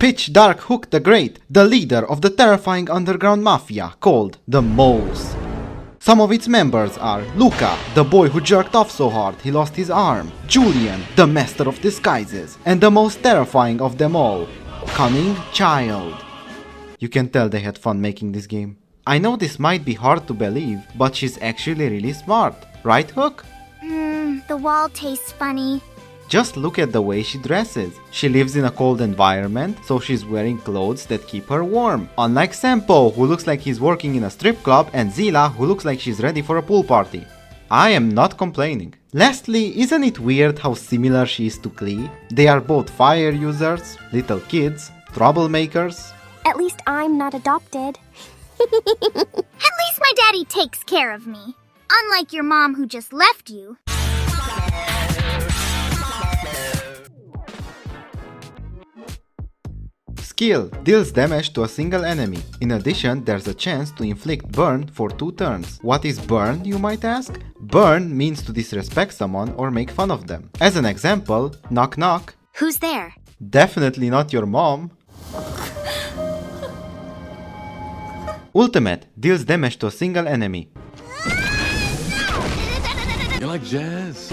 Pitch Dark Hook the Great, the leader of the terrifying underground mafia called the Moles. Some of its members are Luca, the boy who jerked off so hard he lost his arm, Julian, the master of disguises, and the most terrifying of them all, Cunning Child. You can tell they had fun making this game. I know this might be hard to believe, but she's actually really smart, right Hook? The wall tastes funny. Just look at the way she dresses. She lives in a cold environment, so she's wearing clothes that keep her warm. Unlike Sampo, who looks like he's working in a strip club, and Zila, who looks like she's ready for a pool party. I am not complaining. Lastly, isn't it weird how similar she is to Klee? They are both fire users, little kids, troublemakers. At least I'm not adopted. At least my daddy takes care of me. Unlike your mom who just left you. Skill deals damage to a single enemy. In addition, there's a chance to inflict burn for 2 turns. What is burn, you might ask? Burn means to disrespect someone or make fun of them. As an example, knock knock. Who's there? Definitely not your mom. Ultimate deals damage to a single enemy. You like jazz?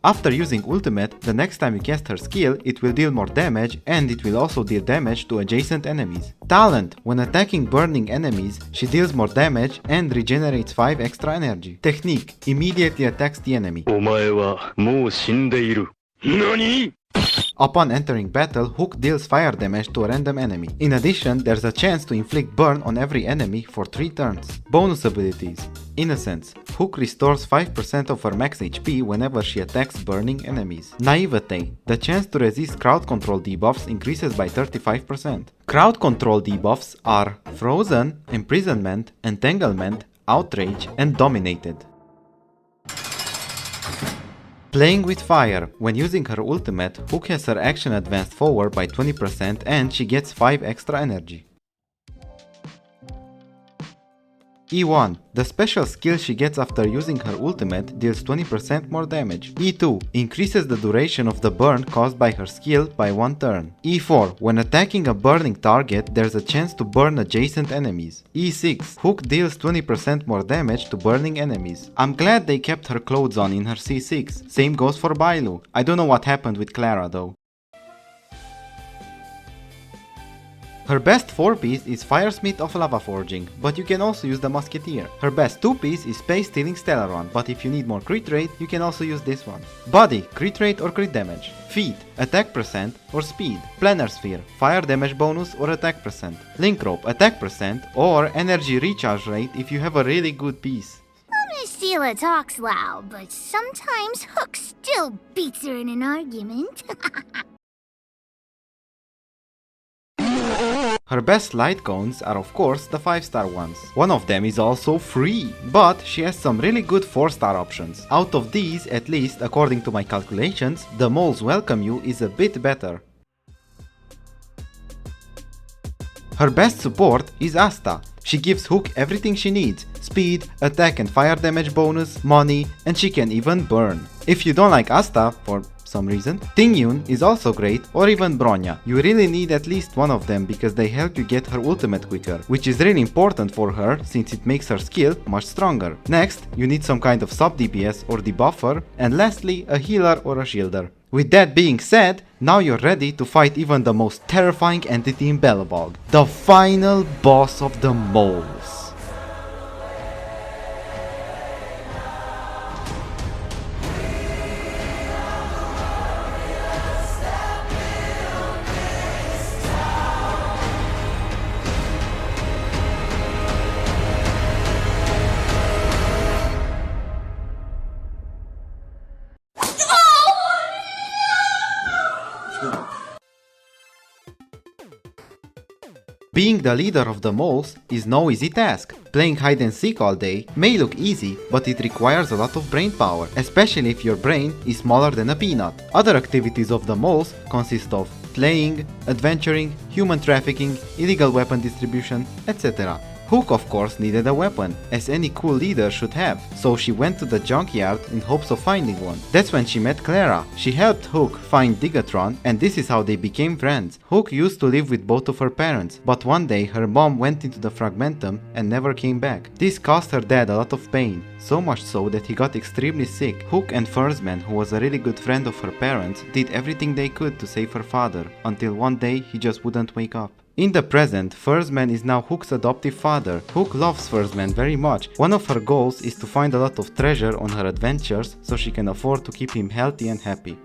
After using ultimate, the next time you cast her skill, it will deal more damage and it will also deal damage to adjacent enemies. Talent: when attacking burning enemies, she deals more damage and regenerates 5 extra energy. Technique: immediately attacks the enemy. お前はもう死んでいる。何? Upon entering battle, Hook deals fire damage to a random enemy. In addition, there's a chance to inflict burn on every enemy for 3 turns. Bonus abilities: Innocence. Hook restores 5% of her max HP whenever she attacks burning enemies. Naivete. The chance to resist crowd control debuffs increases by 35%. Crowd control debuffs are Frozen, Imprisonment, Entanglement, Outrage, and Dominated. Playing with fire. When using her ultimate, Hook has her action advanced forward by 20% and she gets 5 extra energy. E1. The special skill she gets after using her ultimate deals 20% more damage. E2. Increases the duration of the burn caused by her skill by 1 turn. E4. When attacking a burning target, there's a chance to burn adjacent enemies. E6. Hook deals 20% more damage to burning enemies. I'm glad they kept her clothes on in her C6. Same goes for Bailu. I don't know what happened with Clara though. Her best 4-piece is Firesmith of Lava Forging, but you can also use the Musketeer. Her best 2-piece is Space Stealing Stellaron, but if you need more crit rate, you can also use this one. Body, crit rate or crit damage. Feet, attack percent or speed. Planar Sphere, fire damage bonus or attack percent. Link Rope, attack percent or energy recharge rate if you have a really good piece. Miss Sheila talks loud, but sometimes Hook still beats her in an argument. Her best light cones are of course the 5-star ones. One of them is also free, but she has some really good 4-star options. Out of these, at least according to my calculations, the Moles Welcome You is a bit better. Her best support is Asta. She gives Hook everything she needs: speed, attack and fire damage bonus, money, and she can even burn. If you don't like Asta for some reason, Tingyun is also great, or even Bronya. You really need at least one of them because they help you get her ultimate quicker, which is really important for her since it makes her skill much stronger. Next, you need some kind of sub DPS or debuffer, and lastly, a healer or a shielder. With that being said, now you're ready to fight even the most terrifying entity in Belobog, the final boss of the Moles. Being the leader of the Moles is no easy task. Playing hide and seek all day may look easy, but it requires a lot of brain power, especially if your brain is smaller than a peanut. Other activities of the Moles consist of playing, adventuring, human trafficking, illegal weapon distribution, etc. Hook of course needed a weapon, as any cool leader should have, so she went to the junkyard in hopes of finding one. That's when she met Clara. She helped Hook find Digatron, and this is how they became friends. Hook used to live with both of her parents, but one day her mom went into the Fragmentum and never came back. This caused her dad a lot of pain, so much so that he got extremely sick. Hook and Furzman, who was a really good friend of her parents, did everything they could to save her father, until one day he just wouldn't wake up. In the present, Furzman is now Hook's adoptive father. Hook loves Furzman very much. One of her goals is to find a lot of treasure on her adventures so she can afford to keep him healthy and happy.